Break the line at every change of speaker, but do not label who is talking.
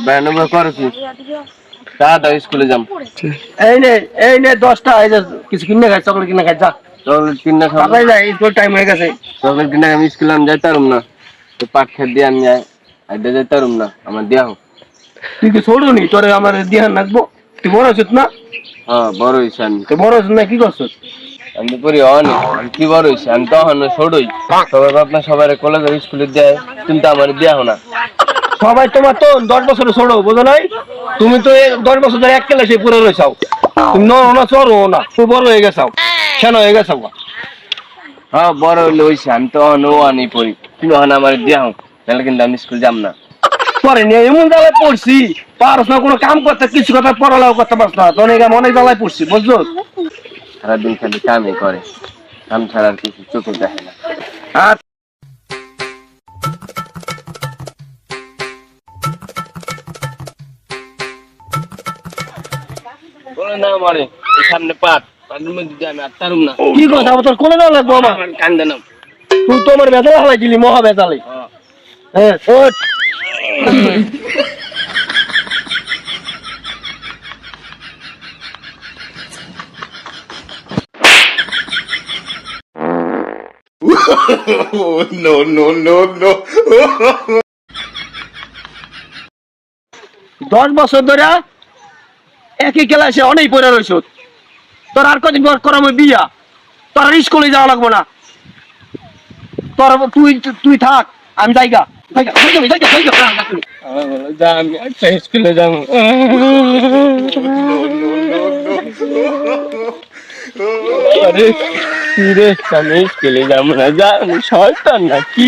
ব্যায়াম করো কি তাড়াতাড়ি স্কুলে যাম।
এই নে 10টা এই যে কিছু কিনে খাই, চকলেট কিনে খাই, যা
চকলেট কিনে খাবো।
তাড়াতাড়ি যা, স্কুল টাইম হয়ে গেছে।
চকলেট কিনে আমি স্কুলে আমি যাইতাম না, তো পাট খেত দিয়ে আমি আইডা যাইতাম না, আমার দিয়া হোক।
তুই কি ছোট নি, তোরে আমার দিহান রাখবো? তুই বড় হচ্ছিস না?
হ্যাঁ বড় হয়েছে আমি।
তুই বড় হচ্ছিস না, কি করছিস?
আমি তো পড়ি অনেক, আমি কি বড় হয়েছি, আমি তো এখন ছোটই। সবাই আপনার সবাই কলেজের স্কুলে দেয়, কিন্তু আমার দিয়া না।
সবাই তোমার তো 10 বছর ছোট, বুঝো নাই? তুমি তো 10 বছর ধরে এক ক্লাসে পড়ে রয়েছাও। তুমি নড়ো না, চড়ো না, তুই বড় হয়ে গেছাও, কেন হয়ে গেছাও?
হ্যাঁ বড় হইলে হয়েছে, আমি তো আনি পড়ি, তুমি এখন আমার দিয়া হোক, তাহলে কিন্তু আমি স্কুল যাম না।
পরে নিয়ে এমন জ্বালায় পড়ছি, পারস না কোনো কাম করতে, কিছু কথা পড়ালেও করতে পারছ না, তোর অনেক জ্বালায় পড়ছি, বুঝলো?
সারাদিন খালি কামই করে, কাম ছাড়া আর কিছু চোখে দেখে না।
আর
বলে না আমারে সামনে পাটের মধ্যে দিয়ে আমি আর তারুম না।
কি কথা, তোর কোলে যাওয়া লাগবো আমার?
কান্দে না।
তুই তো আমার বেজালে হালাই দিলি, মহা বেজালে। হ্যাঁ ওঠ।
No, no, no, no.
10 বছর ধরে একই ক্লাসে অনেক পড়ে রয়েছ, তোর আর কদিন পর করাম বিয়া, তোর আর স্কুলে যাওয়া লাগবো না। তোর তুই থাক, আমি যাইগা।
আমি একটা স্কুলে যাবো। আরে কি রে, আমি স্কুলে যাবো না, যা শয়তান নাকি?